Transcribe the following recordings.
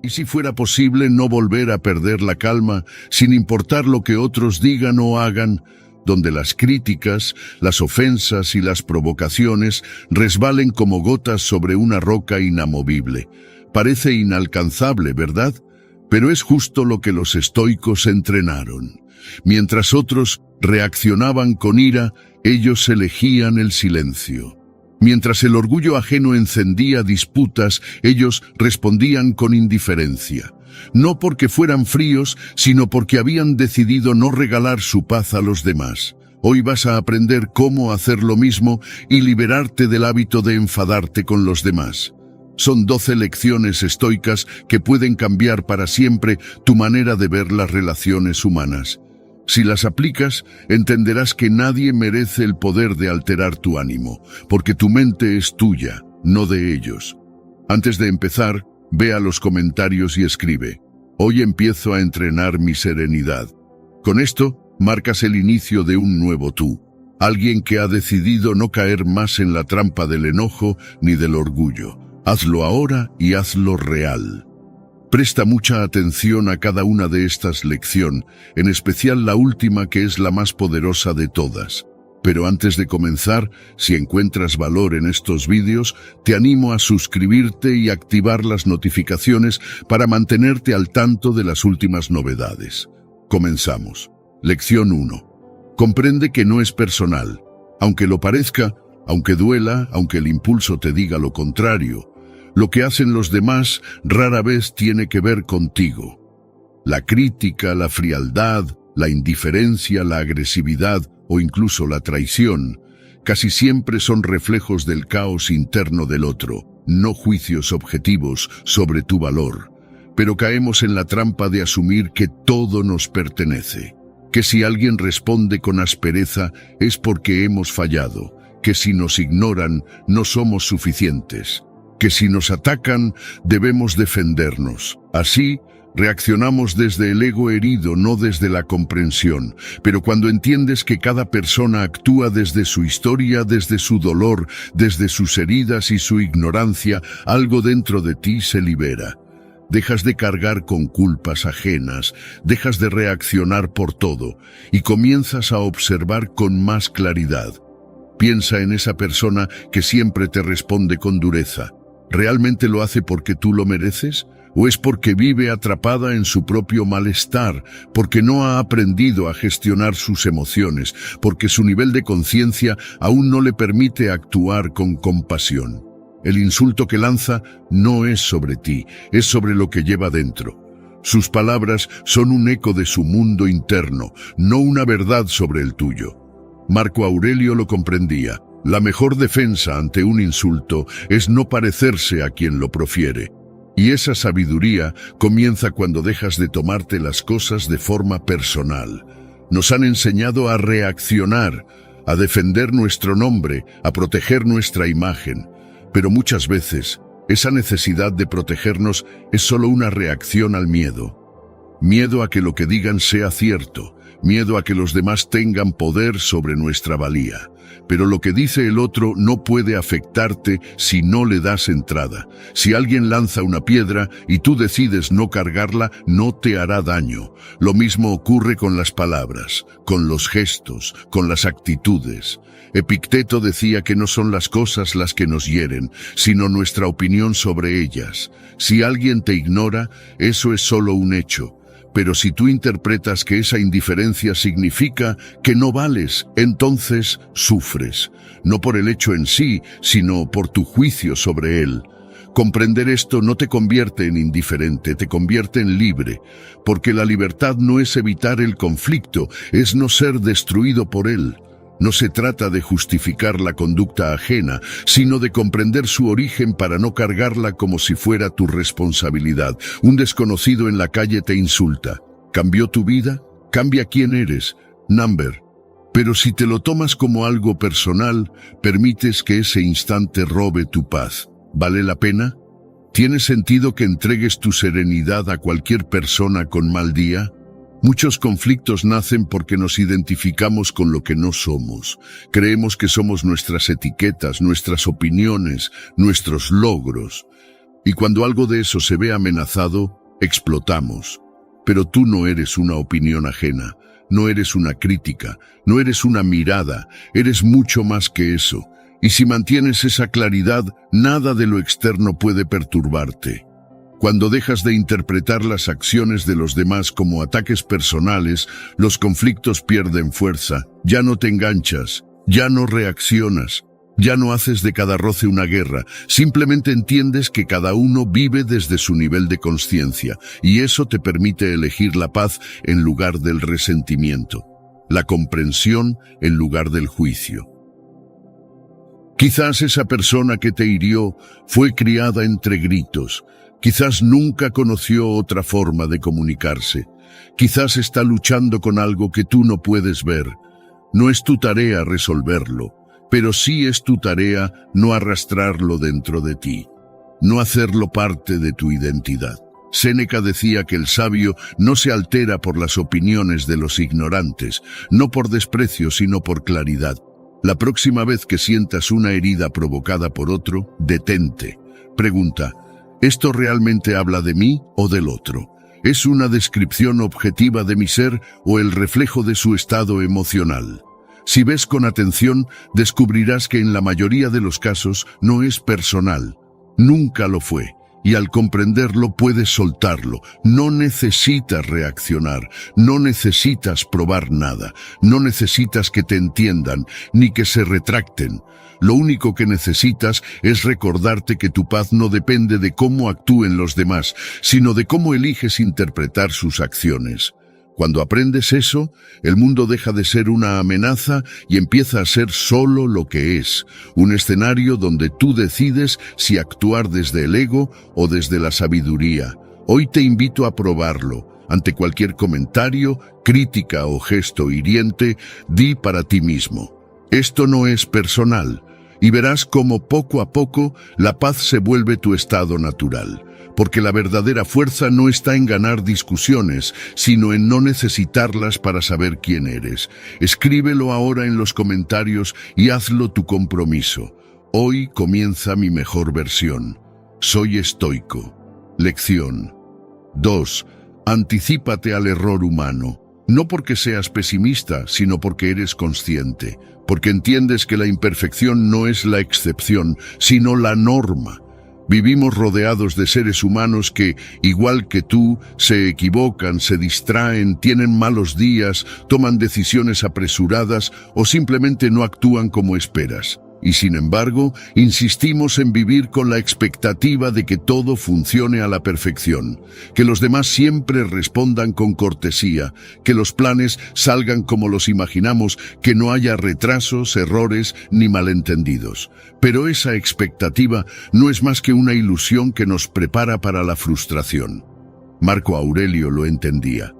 Y si fuera posible no volver a perder la calma, sin importar lo que otros digan o hagan, donde las críticas, las ofensas y las provocaciones resbalen como gotas sobre una roca inamovible. Parece inalcanzable, ¿verdad? Pero es justo lo que los estoicos entrenaron. Mientras otros reaccionaban con ira, ellos elegían el silencio. Mientras el orgullo ajeno encendía disputas, ellos respondían con indiferencia. No porque fueran fríos, sino porque habían decidido no regalar su paz a los demás. Hoy vas a aprender cómo hacer lo mismo y liberarte del hábito de enfadarte con los demás. Son 12 lecciones estoicas que pueden cambiar para siempre tu manera de ver las relaciones humanas. Si las aplicas, entenderás que nadie merece el poder de alterar tu ánimo, porque tu mente es tuya, no de ellos. Antes de empezar, ve a los comentarios y escribe: hoy empiezo a entrenar mi serenidad. Con esto, marcas el inicio de un nuevo tú, alguien que ha decidido no caer más en la trampa del enojo ni del orgullo. Hazlo ahora y hazlo real. Presta mucha atención a cada una de estas lecciones, en especial la última, que es la más poderosa de todas. Pero antes de comenzar, si encuentras valor en estos vídeos, te animo a suscribirte y activar las notificaciones para mantenerte al tanto de las últimas novedades. Comenzamos. Lección 1. Comprende que no es personal. Aunque lo parezca, aunque duela, aunque el impulso te diga lo contrario, lo que hacen los demás rara vez tiene que ver contigo. La crítica, la frialdad, la indiferencia, la agresividad o incluso la traición casi siempre son reflejos del caos interno del otro, no juicios objetivos sobre tu valor. Pero caemos en la trampa de asumir que todo nos pertenece, que si alguien responde con aspereza es porque hemos fallado, que si nos ignoran no somos suficientes, que si nos atacan debemos defendernos. Así, reaccionamos desde el ego herido, no desde la comprensión. Pero cuando entiendes que cada persona actúa desde su historia, desde su dolor, desde sus heridas y su ignorancia, algo dentro de ti se libera. Dejas de cargar con culpas ajenas, dejas de reaccionar por todo y comienzas a observar con más claridad. Piensa en esa persona que siempre te responde con dureza. ¿Realmente lo hace porque tú lo mereces? ¿O es porque vive atrapada en su propio malestar, porque no ha aprendido a gestionar sus emociones, porque su nivel de conciencia aún no le permite actuar con compasión? El insulto que lanza no es sobre ti, es sobre lo que lleva dentro. Sus palabras son un eco de su mundo interno, no una verdad sobre el tuyo. Marco Aurelio lo comprendía. La mejor defensa ante un insulto es no parecerse a quien lo profiere. Y esa sabiduría comienza cuando dejas de tomarte las cosas de forma personal. Nos han enseñado a reaccionar, a defender nuestro nombre, a proteger nuestra imagen. Pero muchas veces, esa necesidad de protegernos es solo una reacción al miedo. Miedo a que lo que digan sea cierto, miedo a que los demás tengan poder sobre nuestra valía. Pero lo que dice el otro no puede afectarte si no le das entrada. Si alguien lanza una piedra y tú decides no cargarla, no te hará daño. Lo mismo ocurre con las palabras, con los gestos, con las actitudes. Epicteto decía que no son las cosas las que nos hieren, sino nuestra opinión sobre ellas. Si alguien te ignora, eso es solo un hecho. Pero si tú interpretas que esa indiferencia significa que no vales, entonces sufres, no por el hecho en sí, sino por tu juicio sobre él. Comprender esto no te convierte en indiferente, te convierte en libre, porque la libertad no es evitar el conflicto, es no ser destruido por él. No se trata de justificar la conducta ajena, sino de comprender su origen para no cargarla como si fuera tu responsabilidad. Un desconocido en la calle te insulta. ¿Cambió tu vida? Cambia quién eres. Number. Pero si te lo tomas como algo personal, permites que ese instante robe tu paz. ¿Vale la pena? ¿Tiene sentido que entregues tu serenidad a cualquier persona con mal día? Muchos conflictos nacen porque nos identificamos con lo que no somos. Creemos que somos nuestras etiquetas, nuestras opiniones, nuestros logros. Y cuando algo de eso se ve amenazado, explotamos. Pero tú no eres una opinión ajena, no eres una crítica, no eres una mirada, eres mucho más que eso. Y si mantienes esa claridad, nada de lo externo puede perturbarte. Cuando dejas de interpretar las acciones de los demás como ataques personales, los conflictos pierden fuerza, ya no te enganchas, ya no reaccionas, ya no haces de cada roce una guerra, simplemente entiendes que cada uno vive desde su nivel de conciencia, y eso te permite elegir la paz en lugar del resentimiento, la comprensión en lugar del juicio. Quizás esa persona que te hirió fue criada entre gritos, quizás nunca conoció otra forma de comunicarse, quizás está luchando con algo que tú no puedes ver. No es tu tarea resolverlo, pero sí es tu tarea no arrastrarlo dentro de ti, no hacerlo parte de tu identidad. Séneca decía que el sabio no se altera por las opiniones de los ignorantes, no por desprecio sino por claridad. La próxima vez que sientas una herida provocada por otro, detente. Pregunta, ¿esto realmente habla de mí o del otro? ¿Es una descripción objetiva de mi ser o el reflejo de su estado emocional? Si ves con atención, descubrirás que en la mayoría de los casos no es personal. Nunca lo fue. Y al comprenderlo puedes soltarlo. No necesitas reaccionar, no necesitas probar nada, no necesitas que te entiendan, ni que se retracten. Lo único que necesitas es recordarte que tu paz no depende de cómo actúen los demás, sino de cómo eliges interpretar sus acciones. Cuando aprendes eso, el mundo deja de ser una amenaza y empieza a ser solo lo que es, un escenario donde tú decides si actuar desde el ego o desde la sabiduría. Hoy te invito a probarlo. Ante cualquier comentario, crítica o gesto hiriente, di para ti mismo: esto no es personal, y verás cómo poco a poco la paz se vuelve tu estado natural. Porque la verdadera fuerza no está en ganar discusiones, sino en no necesitarlas para saber quién eres. Escríbelo ahora en los comentarios y hazlo tu compromiso. Hoy comienza mi mejor versión. Soy estoico. Lección 2. Anticípate al error humano. No porque seas pesimista, sino porque eres consciente. Porque entiendes que la imperfección no es la excepción, sino la norma. Vivimos rodeados de seres humanos que, igual que tú, se equivocan, se distraen, tienen malos días, toman decisiones apresuradas o simplemente no actúan como esperas. Y sin embargo, insistimos en vivir con la expectativa de que todo funcione a la perfección, que los demás siempre respondan con cortesía, que los planes salgan como los imaginamos, que no haya retrasos, errores ni malentendidos. Pero esa expectativa no es más que una ilusión que nos prepara para la frustración. Marco Aurelio lo entendía.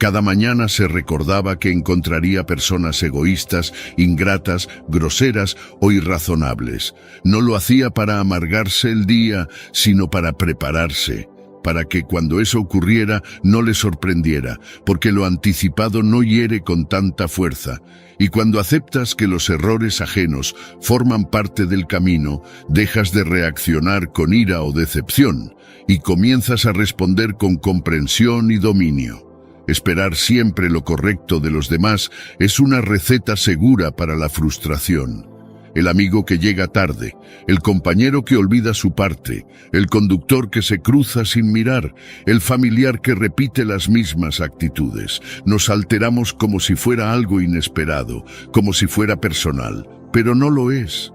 Cada mañana se recordaba que encontraría personas egoístas, ingratas, groseras o irrazonables. No lo hacía para amargarse el día, sino para prepararse, para que cuando eso ocurriera no le sorprendiera, porque lo anticipado no hiere con tanta fuerza. Y cuando aceptas que los errores ajenos forman parte del camino, dejas de reaccionar con ira o decepción y comienzas a responder con comprensión y dominio. Esperar siempre lo correcto de los demás es una receta segura para la frustración. El amigo que llega tarde, el compañero que olvida su parte, el conductor que se cruza sin mirar, el familiar que repite las mismas actitudes. Nos alteramos como si fuera algo inesperado, como si fuera personal, pero no lo es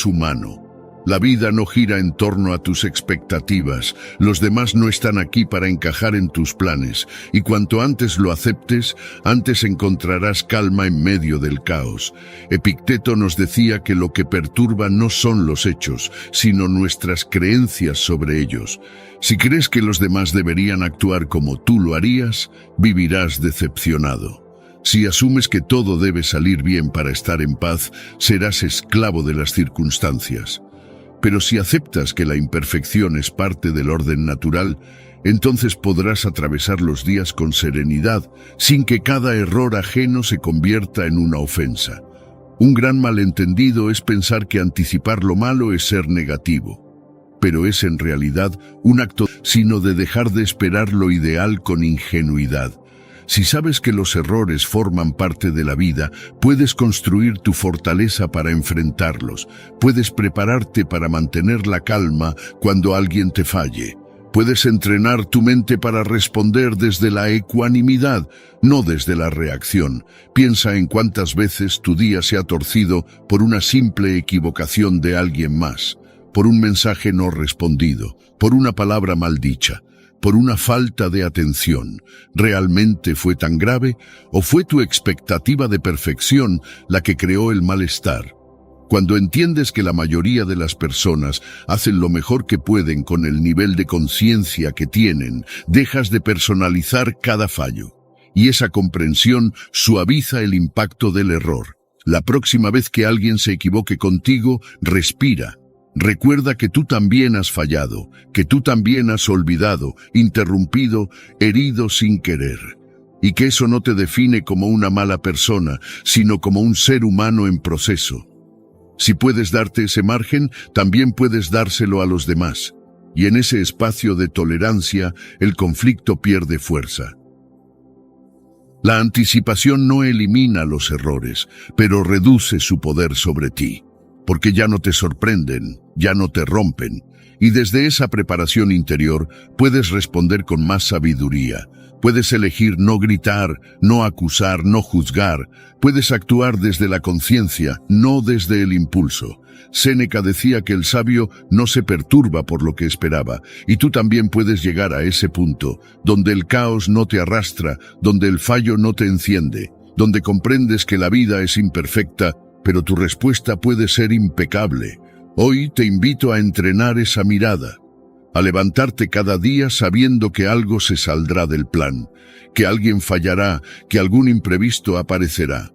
humano. La vida no gira en torno a tus expectativas, los demás no están aquí para encajar en tus planes, y cuanto antes lo aceptes, antes encontrarás calma en medio del caos. Epicteto nos decía que lo que perturba no son los hechos, sino nuestras creencias sobre ellos. Si crees que los demás deberían actuar como tú lo harías, vivirás decepcionado. Si asumes que todo debe salir bien para estar en paz, serás esclavo de las circunstancias. Pero si aceptas que la imperfección es parte del orden natural, entonces podrás atravesar los días con serenidad, sin que cada error ajeno se convierta en una ofensa. Un gran malentendido es pensar que anticipar lo malo es ser negativo. pero es en realidad un acto sino de dejar de esperar lo ideal con ingenuidad. Si sabes que los errores forman parte de la vida, puedes construir tu fortaleza para enfrentarlos. Puedes prepararte para mantener la calma cuando alguien te falle. Puedes entrenar tu mente para responder desde la ecuanimidad, no desde la reacción. Piensa en cuántas veces tu día se ha torcido por una simple equivocación de alguien más, por un mensaje no respondido, por una palabra mal dicha, por una falta de atención. ¿Realmente fue tan grave o fue tu expectativa de perfección la que creó el malestar? Cuando entiendes que la mayoría de las personas hacen lo mejor que pueden con el nivel de conciencia que tienen, dejas de personalizar cada fallo. Y esa comprensión suaviza el impacto del error. La próxima vez que alguien se equivoque contigo, respira. Recuerda que tú también has fallado, que tú también has olvidado, interrumpido, herido sin querer. Y que eso no te define como una mala persona, sino como un ser humano en proceso. Si puedes darte ese margen, también puedes dárselo a los demás. Y en ese espacio de tolerancia, el conflicto pierde fuerza. La anticipación no elimina los errores, pero reduce su poder sobre ti. Porque ya no te sorprenden, ya no te rompen. Y desde esa preparación interior, puedes responder con más sabiduría. Puedes elegir no gritar, no acusar, no juzgar. Puedes actuar desde la conciencia, no desde el impulso. Séneca decía que el sabio no se perturba por lo que esperaba, y tú también puedes llegar a ese punto, donde el caos no te arrastra, donde el fallo no te enciende, donde comprendes que la vida es imperfecta, pero tu respuesta puede ser impecable. Hoy te invito a entrenar esa mirada, a levantarte cada día sabiendo que algo se saldrá del plan, que alguien fallará, que algún imprevisto aparecerá.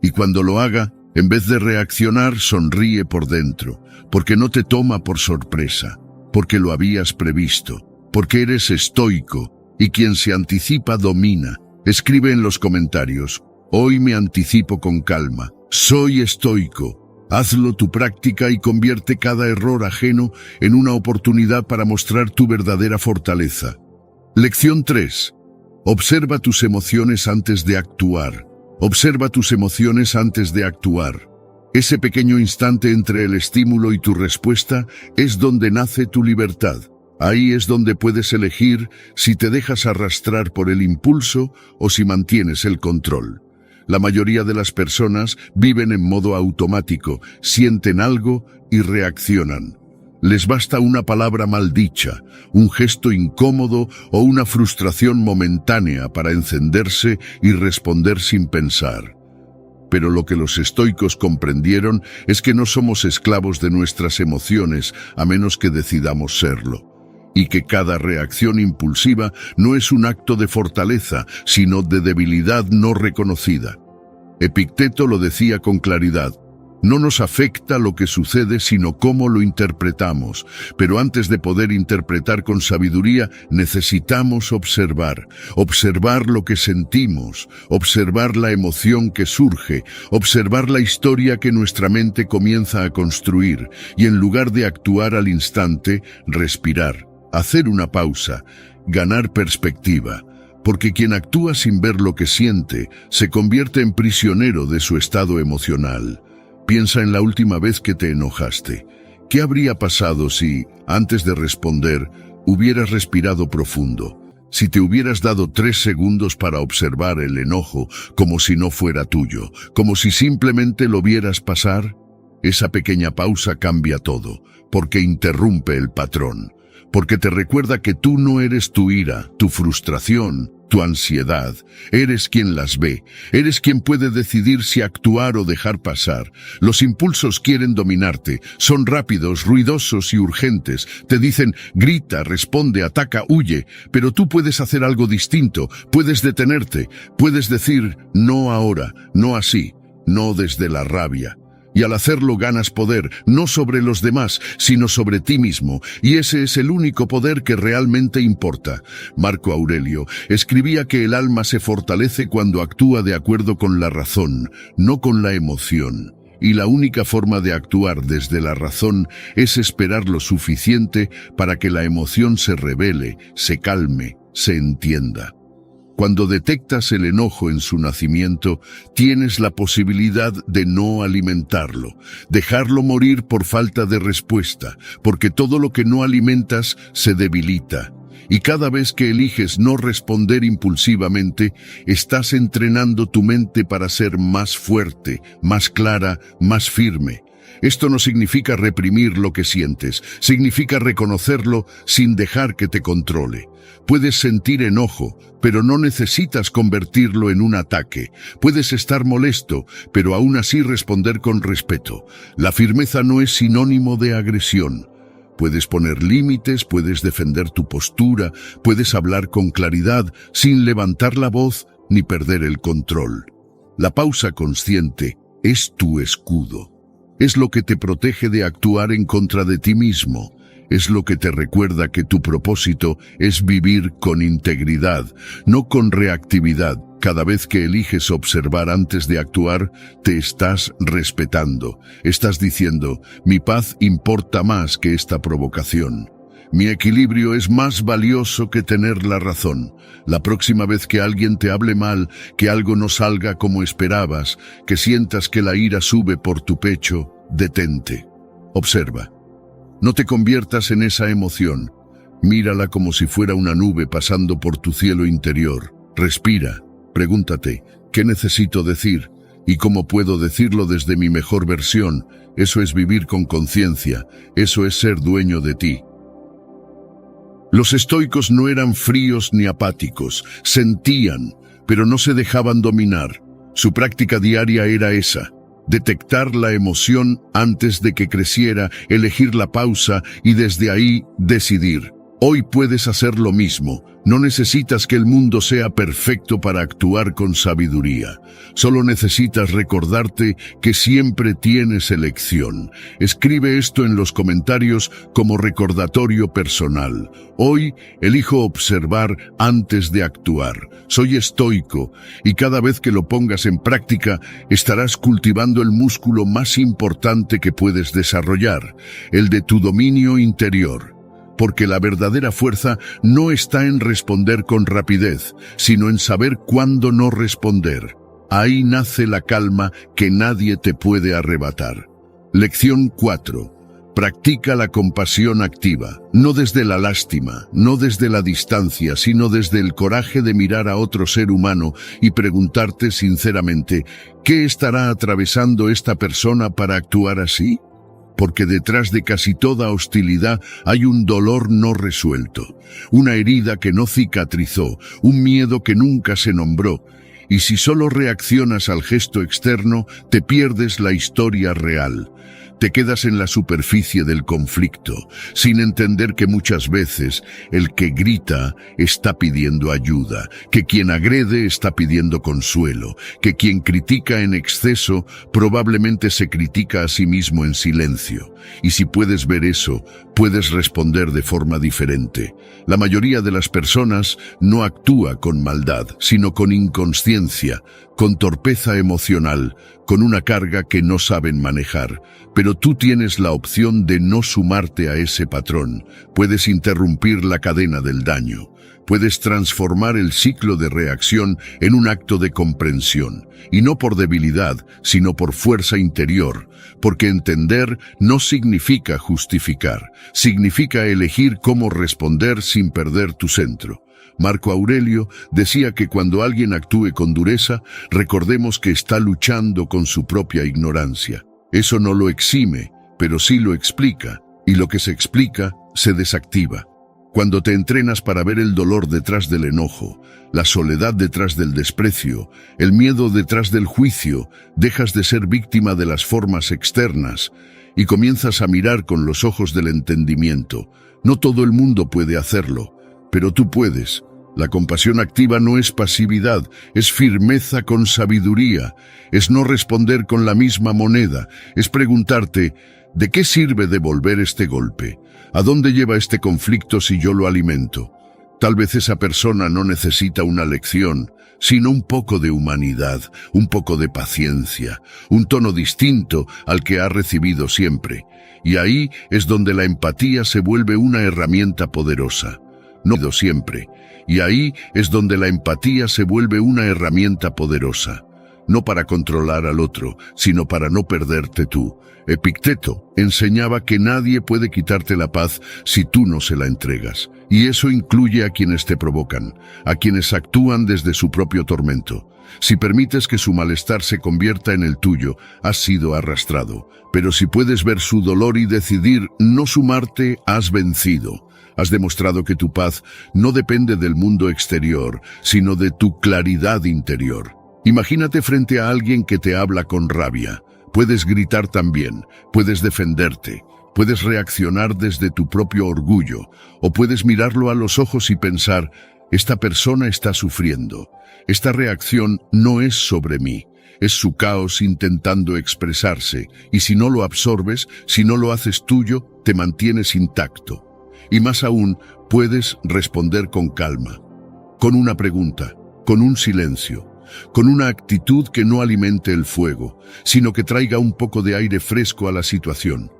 Y cuando lo haga, en vez de reaccionar, sonríe por dentro, porque no te toma por sorpresa, porque lo habías previsto, porque eres estoico, y quien se anticipa domina. Escribe en los comentarios: hoy me anticipo con calma, soy estoico. Hazlo tu práctica y convierte cada error ajeno en una oportunidad para mostrar tu verdadera fortaleza. Lección 3. Observa tus emociones antes de actuar. Observa tus emociones antes de actuar. Ese pequeño instante entre el estímulo y tu respuesta es donde nace tu libertad. Ahí es donde puedes elegir si te dejas arrastrar por el impulso o si mantienes el control. La mayoría de las personas viven en modo automático, sienten algo y reaccionan. Les basta una palabra maldicha, un gesto incómodo o una frustración momentánea para encenderse y responder sin pensar. Pero lo que los estoicos comprendieron es que no somos esclavos de nuestras emociones a menos que decidamos serlo. Y que cada reacción impulsiva no es un acto de fortaleza, sino de debilidad no reconocida. Epicteto lo decía con claridad: no nos afecta lo que sucede, sino cómo lo interpretamos. Pero antes de poder interpretar con sabiduría, necesitamos observar. Observar lo que sentimos, observar la emoción que surge, observar la historia que nuestra mente comienza a construir, y en lugar de actuar al instante, respirar. Hacer una pausa, ganar perspectiva, porque quien actúa sin ver lo que siente se convierte en prisionero de su estado emocional. Piensa en la última vez que te enojaste. ¿Qué habría pasado si, antes de responder, hubieras respirado profundo? Si te hubieras dado 3 segundos para observar el enojo como si no fuera tuyo, como si simplemente lo vieras pasar. Esa pequeña pausa cambia todo, porque interrumpe el patrón. Porque te recuerda que tú no eres tu ira, tu frustración, tu ansiedad. Eres quien las ve. Eres quien puede decidir si actuar o dejar pasar. Los impulsos quieren dominarte. Son rápidos, ruidosos y urgentes. Te dicen: grita, responde, ataca, huye. Pero tú puedes hacer algo distinto. Puedes detenerte. Puedes decir: no ahora, no así, no desde la rabia. Y al hacerlo ganas poder, no sobre los demás, sino sobre ti mismo. Y ese es el único poder que realmente importa. Marco Aurelio escribía que el alma se fortalece cuando actúa de acuerdo con la razón, no con la emoción. y la única forma de actuar desde la razón es esperar lo suficiente para que la emoción se revele, se calme, se entienda. Cuando detectas el enojo en su nacimiento, tienes la posibilidad de no alimentarlo, dejarlo morir por falta de respuesta, porque todo lo que no alimentas se debilita. Y cada vez que eliges no responder impulsivamente, estás entrenando tu mente para ser más fuerte, más clara, más firme. Esto no significa reprimir lo que sientes, significa reconocerlo sin dejar que te controle. Puedes sentir enojo, pero no necesitas convertirlo en un ataque. Puedes estar molesto, pero aún así responder con respeto. La firmeza no es sinónimo de agresión. Puedes poner límites, puedes defender tu postura, puedes hablar con claridad, sin levantar la voz ni perder el control. La pausa consciente es tu escudo. Es lo que te protege de actuar en contra de ti mismo. Es lo que te recuerda que tu propósito es vivir con integridad, no con reactividad. Cada vez que eliges observar antes de actuar, te estás respetando. Estás diciendo, mi paz importa más que esta provocación. Mi equilibrio es más valioso que tener la razón. La próxima vez que alguien te hable mal, que algo no salga como esperabas, que sientas que la ira sube por tu pecho, detente. Observa. No te conviertas en esa emoción. Mírala como si fuera una nube pasando por tu cielo interior. Respira. Pregúntate, ¿qué necesito decir? ¿Y cómo puedo decirlo desde mi mejor versión? Eso es vivir con conciencia. Eso es ser dueño de ti. Los estoicos no eran fríos ni apáticos. Sentían, pero no se dejaban dominar. Su práctica diaria era esa. Detectar la emoción antes de que creciera, elegir la pausa y desde ahí decidir. Hoy puedes hacer lo mismo. No necesitas que el mundo sea perfecto para actuar con sabiduría. Solo necesitas recordarte que siempre tienes elección. Escribe esto en los comentarios como recordatorio personal. Hoy elijo observar antes de actuar. Soy estoico y cada vez que lo pongas en práctica estarás cultivando el músculo más importante que puedes desarrollar, el de tu dominio interior. Porque la verdadera fuerza no está en responder con rapidez, sino en saber cuándo no responder. Ahí nace la calma que nadie te puede arrebatar. Lección 4. Practica la compasión activa, no desde la lástima, no desde la distancia, sino desde el coraje de mirar a otro ser humano y preguntarte sinceramente, ¿qué estará atravesando esta persona para actuar así? Porque detrás de casi toda hostilidad hay un dolor no resuelto, una herida que no cicatrizó, un miedo que nunca se nombró, y si solo reaccionas al gesto externo, te pierdes la historia real. Te quedas en la superficie del conflicto, sin entender que muchas veces el que grita está pidiendo ayuda, que quien agrede está pidiendo consuelo, que quien critica en exceso probablemente se critica a sí mismo en silencio. Y si puedes ver eso, puedes responder de forma diferente. La mayoría de las personas no actúa con maldad, sino con inconsciencia, con torpeza emocional, con una carga que no saben manejar. Pero tú tienes la opción de no sumarte a ese patrón. Puedes interrumpir la cadena del daño. Puedes transformar el ciclo de reacción en un acto de comprensión. Y no por debilidad, sino por fuerza interior. Porque entender no significa justificar. Significa elegir cómo responder sin perder tu centro. Marco Aurelio decía que cuando alguien actúe con dureza, recordemos que está luchando con su propia ignorancia. Eso no lo exime, pero sí lo explica, y lo que se explica se desactiva. Cuando te entrenas para ver el dolor detrás del enojo, la soledad detrás del desprecio, el miedo detrás del juicio, dejas de ser víctima de las formas externas y comienzas a mirar con los ojos del entendimiento. No todo el mundo puede hacerlo, pero tú puedes. La compasión activa no es pasividad, es firmeza con sabiduría, es no responder con la misma moneda, es preguntarte, ¿de qué sirve devolver este golpe? ¿A dónde lleva este conflicto si yo lo alimento? Tal vez esa persona no necesita una lección, sino un poco de humanidad, un poco de paciencia, un tono distinto al que ha recibido siempre. Y ahí es donde la empatía se vuelve una herramienta poderosa. No siempre. Y ahí es donde la empatía se vuelve una herramienta poderosa. No para controlar al otro, sino para no perderte tú. Epicteto enseñaba que nadie puede quitarte la paz si tú no se la entregas. Y eso incluye a quienes te provocan, a quienes actúan desde su propio tormento. Si permites que su malestar se convierta en el tuyo, has sido arrastrado. Pero si puedes ver su dolor y decidir no sumarte, has vencido. Has demostrado que tu paz no depende del mundo exterior, sino de tu claridad interior. Imagínate frente a alguien que te habla con rabia. Puedes gritar también, puedes defenderte, puedes reaccionar desde tu propio orgullo, o puedes mirarlo a los ojos y pensar, esta persona está sufriendo. Esta reacción no es sobre mí, es su caos intentando expresarse, y si no lo absorbes, si no lo haces tuyo, te mantienes intacto. Y más aún, puedes responder con calma, con una pregunta, con un silencio, con una actitud que no alimente el fuego, sino que traiga un poco de aire fresco a la situación.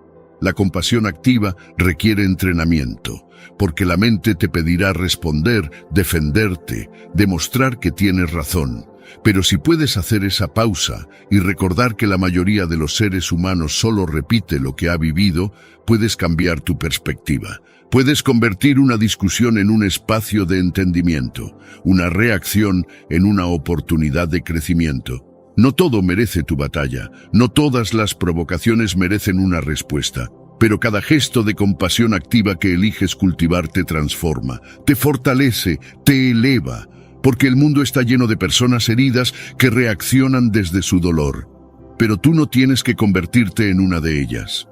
La compasión activa requiere entrenamiento, porque la mente te pedirá responder, defenderte, demostrar que tienes razón. Pero si puedes hacer esa pausa y recordar que la mayoría de los seres humanos solo repite lo que ha vivido, puedes cambiar tu perspectiva. Puedes convertir una discusión en un espacio de entendimiento, una reacción en una oportunidad de crecimiento. No todo merece tu batalla, no todas las provocaciones merecen una respuesta, pero cada gesto de compasión activa que eliges cultivar te transforma, te fortalece, te eleva, porque el mundo está lleno de personas heridas que reaccionan desde su dolor. Pero tú no tienes que convertirte en una de ellas.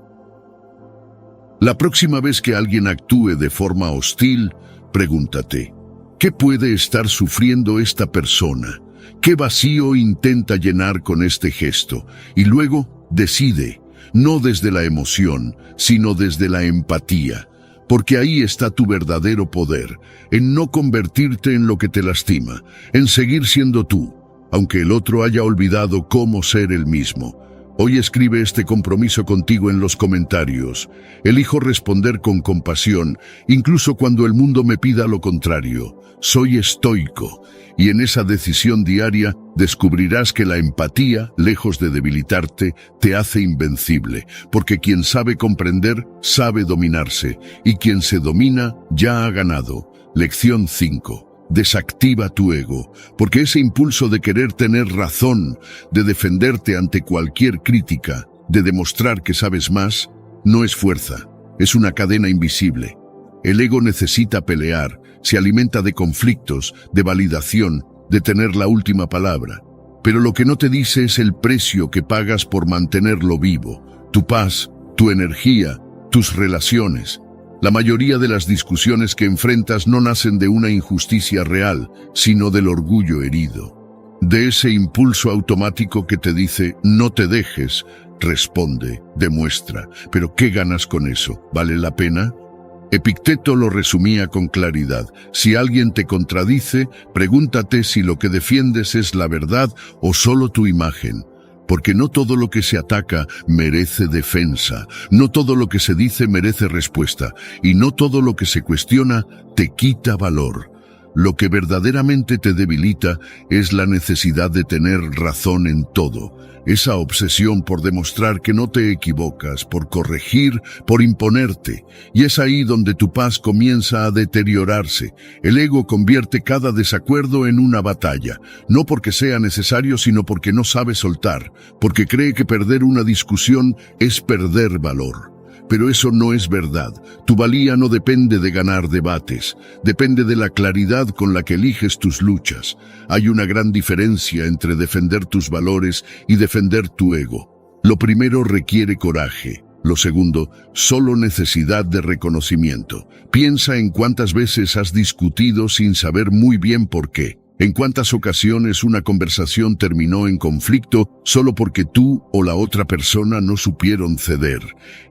La próxima vez que alguien actúe de forma hostil, pregúntate, ¿qué puede estar sufriendo esta persona? ¿Qué vacío intenta llenar con este gesto? Y luego decide, no desde la emoción, sino desde la empatía. Porque ahí está tu verdadero poder, en no convertirte en lo que te lastima, en seguir siendo tú, aunque el otro haya olvidado cómo ser el mismo. Hoy escribe este compromiso contigo en los comentarios. Elijo responder con compasión, incluso cuando el mundo me pida lo contrario. Soy estoico, y en esa decisión diaria descubrirás que la empatía, lejos de debilitarte, te hace invencible, porque quien sabe comprender, sabe dominarse, y quien se domina, ya ha ganado. Lección 5. Desactiva tu ego, porque ese impulso de querer tener razón, de defenderte ante cualquier crítica, de demostrar que sabes más, no es fuerza, es una cadena invisible. El ego necesita pelear, se alimenta de conflictos, de validación, de tener la última palabra. Pero lo que no te dice es el precio que pagas por mantenerlo vivo, tu paz, tu energía, tus relaciones. La mayoría de las discusiones que enfrentas no nacen de una injusticia real, sino del orgullo herido. De ese impulso automático que te dice, no te dejes, responde, demuestra. ¿Pero qué ganas con eso? ¿Vale la pena? Epicteto lo resumía con claridad. Si alguien te contradice, pregúntate si lo que defiendes es la verdad o solo tu imagen. Porque no todo lo que se ataca merece defensa, no todo lo que se dice merece respuesta, y no todo lo que se cuestiona te quita valor. Lo que verdaderamente te debilita es la necesidad de tener razón en todo, esa obsesión por demostrar que no te equivocas, por corregir, por imponerte, y es ahí donde tu paz comienza a deteriorarse. El ego convierte cada desacuerdo en una batalla, no porque sea necesario, sino porque no sabe soltar, porque cree que perder una discusión es perder valor. Pero eso no es verdad. Tu valía no depende de ganar debates, depende de la claridad con la que eliges tus luchas. Hay una gran diferencia entre defender tus valores y defender tu ego. Lo primero requiere coraje. Lo segundo, solo necesidad de reconocimiento. Piensa en cuántas veces has discutido sin saber muy bien por qué. En cuántas ocasiones una conversación terminó en conflicto solo porque tú o la otra persona no supieron ceder.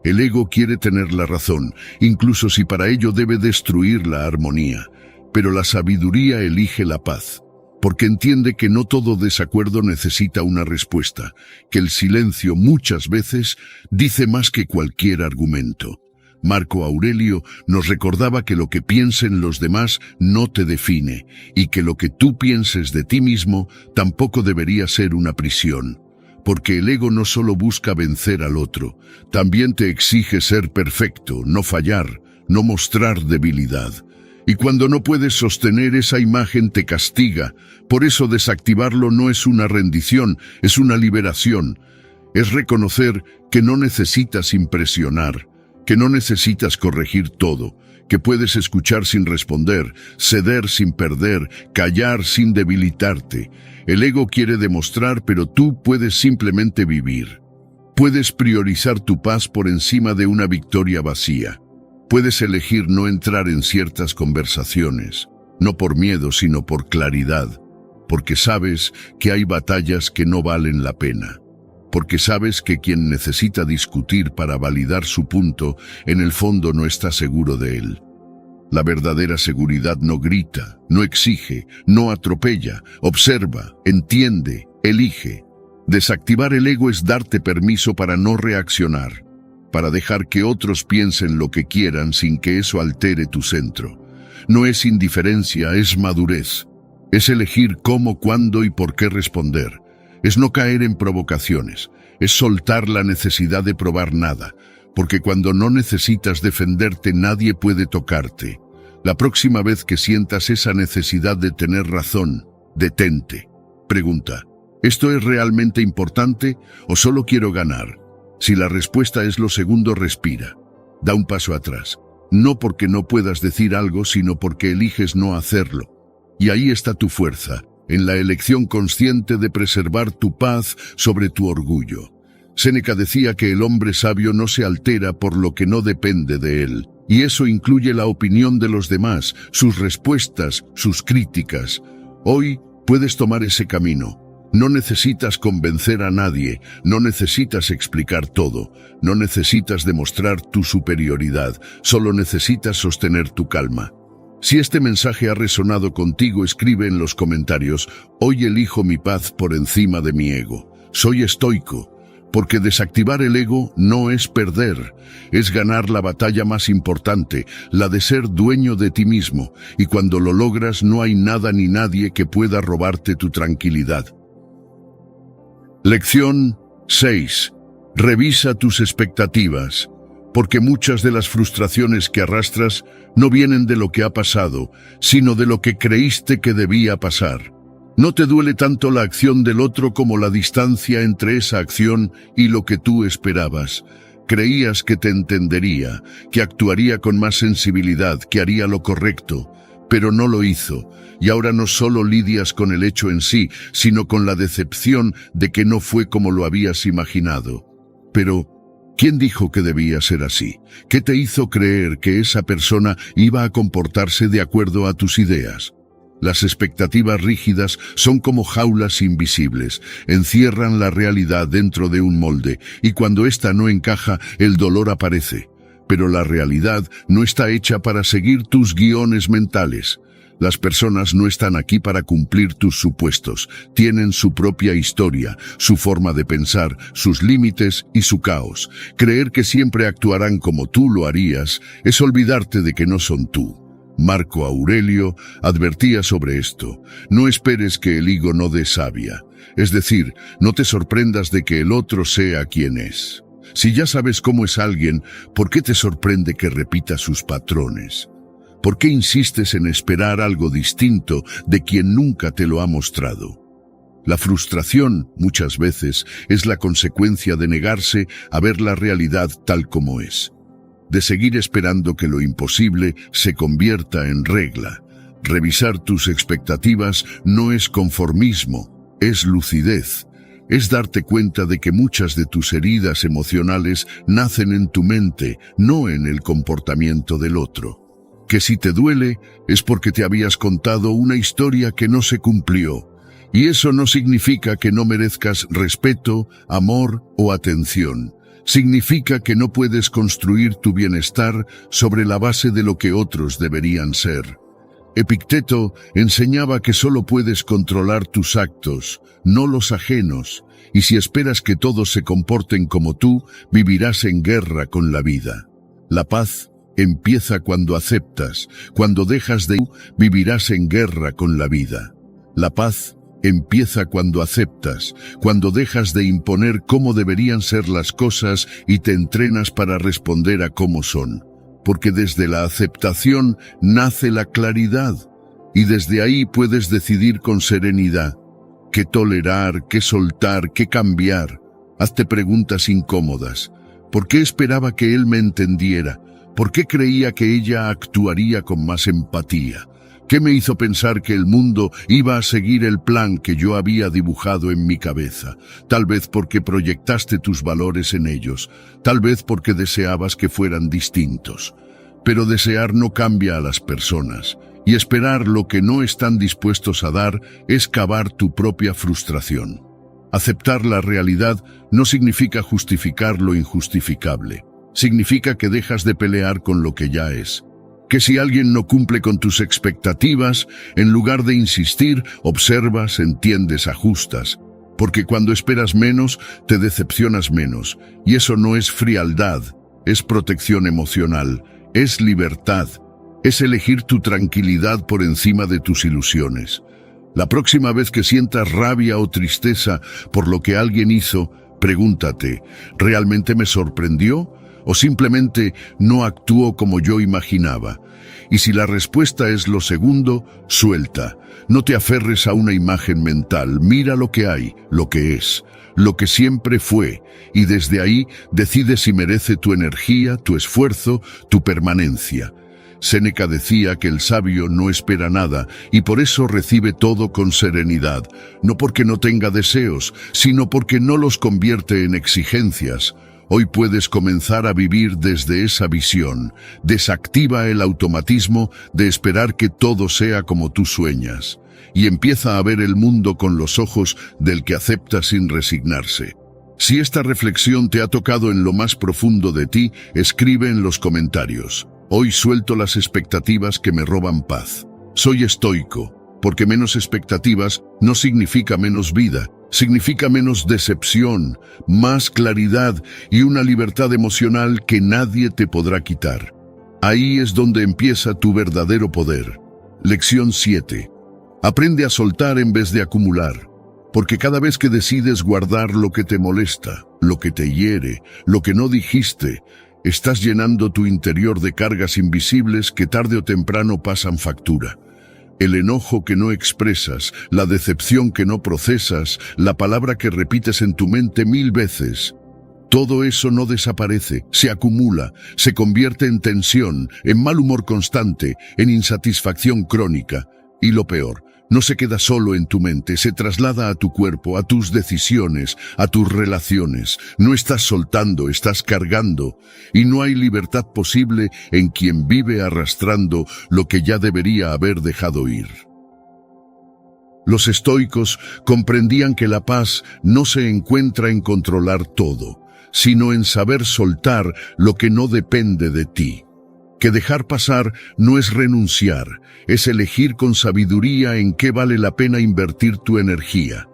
El ego quiere tener la razón, incluso si para ello debe destruir la armonía. pero la sabiduría elige la paz, porque entiende que no todo desacuerdo necesita una respuesta, que el silencio muchas veces dice más que cualquier argumento. Marco Aurelio nos recordaba que lo que piensen los demás no te define, y que lo que tú pienses de ti mismo tampoco debería ser una prisión. Porque el ego no solo busca vencer al otro, también te exige ser perfecto, no fallar, no mostrar debilidad. Y cuando no puedes sostener esa imagen te castiga. Por eso desactivarlo no es una rendición, es una liberación. Es reconocer que no necesitas impresionar, que no necesitas corregir todo, que puedes escuchar sin responder, ceder sin perder, callar sin debilitarte. El ego quiere demostrar, pero tú puedes simplemente vivir. Puedes priorizar tu paz por encima de una victoria vacía. Puedes elegir no entrar en ciertas conversaciones, no por miedo, sino por claridad, porque sabes que hay batallas que no valen la pena, porque sabes que quien necesita discutir para validar su punto, en el fondo no está seguro de él. La verdadera seguridad no grita, no exige, no atropella, observa, entiende, elige. Desactivar el ego es darte permiso para no reaccionar, para dejar que otros piensen lo que quieran sin que eso altere tu centro. No es indiferencia, es madurez. Es elegir cómo, cuándo y por qué responder. Es no caer en provocaciones. Es soltar la necesidad de probar nada, porque cuando no necesitas defenderte nadie puede tocarte. La próxima vez que sientas esa necesidad de tener razón, detente. Pregunta, ¿esto es realmente importante o solo quiero ganar? Si la respuesta es lo segundo, respira. Da un paso atrás. No porque no puedas decir algo, sino porque eliges no hacerlo. Y ahí está tu fuerza, en la elección consciente de preservar tu paz sobre tu orgullo. Séneca decía que el hombre sabio no se altera por lo que no depende de él, y eso incluye la opinión de los demás, sus respuestas, sus críticas. Hoy puedes tomar ese camino. No necesitas convencer a nadie, no necesitas explicar todo, no necesitas demostrar tu superioridad, solo necesitas sostener tu calma. Si este mensaje ha resonado contigo, escribe en los comentarios: hoy elijo mi paz por encima de mi ego. Soy estoico, porque desactivar el ego no es perder, es ganar la batalla más importante, la de ser dueño de ti mismo, y cuando lo logras no hay nada ni nadie que pueda robarte tu tranquilidad. Lección 6. Revisa tus expectativas, porque muchas de las frustraciones que arrastras no vienen de lo que ha pasado, sino de lo que creíste que debía pasar. No te duele tanto la acción del otro como la distancia entre esa acción y lo que tú esperabas. Creías que te entendería, que actuaría con más sensibilidad, que haría lo correcto, pero no lo hizo, y ahora no solo lidias con el hecho en sí, sino con la decepción de que no fue como lo habías imaginado. Pero, ¿quién dijo que debía ser así? ¿Qué te hizo creer que esa persona iba a comportarse de acuerdo a tus ideas? Las expectativas rígidas son como jaulas invisibles, encierran la realidad dentro de un molde, y cuando ésta no encaja, el dolor aparece. Pero la realidad no está hecha para seguir tus guiones mentales. Las personas no están aquí para cumplir tus supuestos. Tienen su propia historia, su forma de pensar, sus límites y su caos. Creer que siempre actuarán como tú lo harías es olvidarte de que no son tú. Marco Aurelio advertía sobre esto: no esperes que el higo no dé savia. Es decir, no te sorprendas de que el otro sea quien es. Si ya sabes cómo es alguien, ¿por qué te sorprende que repita sus patrones? ¿Por qué insistes en esperar algo distinto de quien nunca te lo ha mostrado? La frustración, muchas veces, es la consecuencia de negarse a ver la realidad tal como es, de seguir esperando que lo imposible se convierta en regla. Revisar tus expectativas no es conformismo, es lucidez. Es darte cuenta de que muchas de tus heridas emocionales nacen en tu mente, no en el comportamiento del otro. Que si te duele es porque te habías contado una historia que no se cumplió, y eso no significa que no merezcas respeto, amor o atención. Significa que no puedes construir tu bienestar sobre la base de lo que otros deberían ser. Epicteto enseñaba que solo puedes controlar tus actos, no los ajenos, y si esperas que todos se comporten como tú, vivirás en guerra con la vida. La paz empieza cuando aceptas, cuando dejas de vivirás en guerra con la vida. La paz empieza cuando aceptas, cuando dejas de imponer cómo deberían ser las cosas y te entrenas para responder a cómo son. Porque desde la aceptación nace la claridad, y desde ahí puedes decidir con serenidad qué tolerar, qué soltar, qué cambiar. Hazte preguntas incómodas. ¿Por qué esperaba que él me entendiera? ¿Por qué creía que ella actuaría con más empatía? ¿Qué me hizo pensar que el mundo iba a seguir el plan que yo había dibujado en mi cabeza? Tal vez porque proyectaste tus valores en ellos, tal vez porque deseabas que fueran distintos. Pero desear no cambia a las personas, y esperar lo que no están dispuestos a dar es cavar tu propia frustración. Aceptar la realidad no significa justificar lo injustificable. Significa que dejas de pelear con lo que ya es. Que si alguien no cumple con tus expectativas, en lugar de insistir, observas, entiendes, ajustas. Porque cuando esperas menos, te decepcionas menos. Y eso no es frialdad, es protección emocional, es libertad, es elegir tu tranquilidad por encima de tus ilusiones. La próxima vez que sientas rabia o tristeza por lo que alguien hizo, pregúntate, ¿realmente me sorprendió? ¿O simplemente no actuó como yo imaginaba? Y si la respuesta es lo segundo, suelta. No te aferres a una imagen mental. Mira lo que hay, lo que es, lo que siempre fue, y desde ahí decide si merece tu energía, tu esfuerzo, tu permanencia. Séneca decía que el sabio no espera nada y por eso recibe todo con serenidad, no porque no tenga deseos, sino porque no los convierte en exigencias. Hoy puedes comenzar a vivir desde esa visión. Desactiva el automatismo de esperar que todo sea como tú sueñas y empieza a ver el mundo con los ojos del que acepta sin resignarse. Si esta reflexión te ha tocado en lo más profundo de ti, escribe en los comentarios. Hoy suelto las expectativas que me roban paz. Soy estoico, porque menos expectativas no significa menos vida. Significa menos decepción, más claridad y una libertad emocional que nadie te podrá quitar. Ahí es donde empieza tu verdadero poder. Lección 7. Aprende a soltar en vez de acumular. Porque cada vez que decides guardar lo que te molesta, lo que te hiere, lo que no dijiste, estás llenando tu interior de cargas invisibles que tarde o temprano pasan factura. El enojo que no expresas, la decepción que no procesas, la palabra que repites en tu mente 1000 veces. Todo eso no desaparece, se acumula, se convierte en tensión, en mal humor constante, en insatisfacción crónica. Y lo peor, no se queda solo en tu mente, se traslada a tu cuerpo, a tus decisiones, a tus relaciones. No estás soltando, estás cargando. Y no hay libertad posible en quien vive arrastrando lo que ya debería haber dejado ir. Los estoicos comprendían que la paz no se encuentra en controlar todo, sino en saber soltar lo que no depende de ti. Que dejar pasar no es renunciar, es elegir con sabiduría en qué vale la pena invertir tu energía.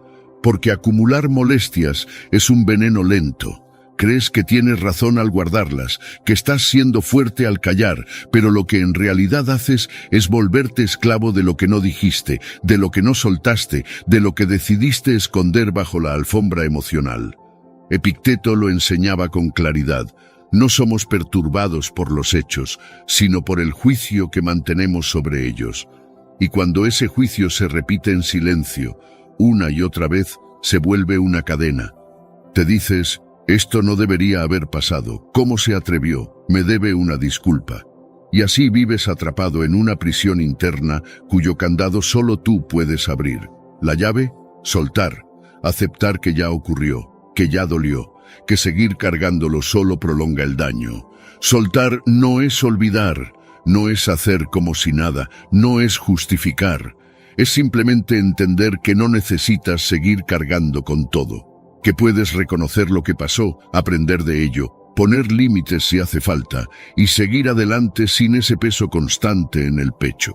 Porque acumular molestias es un veneno lento. Crees que tienes razón al guardarlas, que estás siendo fuerte al callar, pero lo que en realidad haces es volverte esclavo de lo que no dijiste, de lo que no soltaste, de lo que decidiste esconder bajo la alfombra emocional. Epicteto lo enseñaba con claridad. No somos perturbados por los hechos, sino por el juicio que mantenemos sobre ellos. Y cuando ese juicio se repite en silencio, una y otra vez, se vuelve una cadena. Te dices, esto no debería haber pasado, ¿cómo se atrevió? Me debe una disculpa. Y así vives atrapado en una prisión interna cuyo candado solo tú puedes abrir. La llave, soltar, aceptar que ya ocurrió, que ya dolió, que seguir cargándolo solo prolonga el daño. Soltar no es olvidar, no es hacer como si nada, no es justificar. Es simplemente entender que no necesitas seguir cargando con todo, que puedes reconocer lo que pasó, aprender de ello, poner límites si hace falta y seguir adelante sin ese peso constante en el pecho.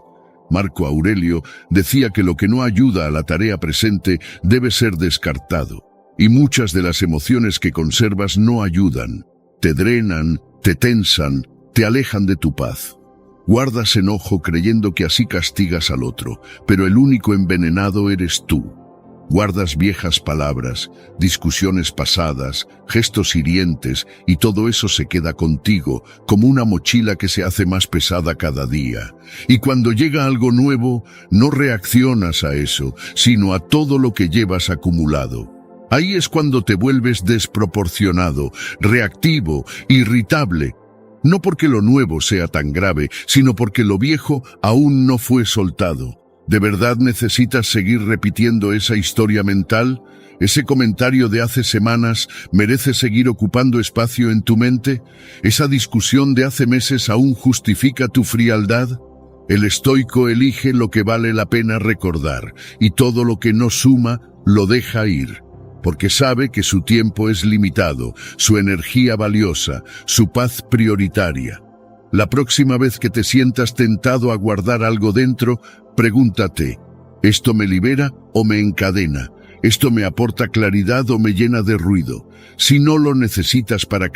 Marco Aurelio decía que lo que no ayuda a la tarea presente debe ser descartado. Y muchas de las emociones que conservas no ayudan. Te drenan, te tensan, te alejan de tu paz. Guardas enojo creyendo que así castigas al otro, pero el único envenenado eres tú. Guardas viejas palabras, discusiones pasadas, gestos hirientes, y todo eso se queda contigo, como una mochila que se hace más pesada cada día. Y cuando llega algo nuevo, no reaccionas a eso, sino a todo lo que llevas acumulado. Ahí es cuando te vuelves desproporcionado, reactivo, irritable. No porque lo nuevo sea tan grave, sino porque lo viejo aún no fue soltado. ¿De verdad necesitas seguir repitiendo esa historia mental? ¿Ese comentario de hace semanas merece seguir ocupando espacio en tu mente? ¿Esa discusión de hace meses aún justifica tu frialdad? El estoico elige lo que vale la pena recordar, y todo lo que no suma lo deja ir, porque sabe que su tiempo es limitado, su energía valiosa, su paz prioritaria. La próxima vez que te sientas tentado a guardar algo dentro, pregúntate, ¿esto me libera o me encadena? ¿Esto me aporta claridad o me llena de ruido? Si no lo necesitas para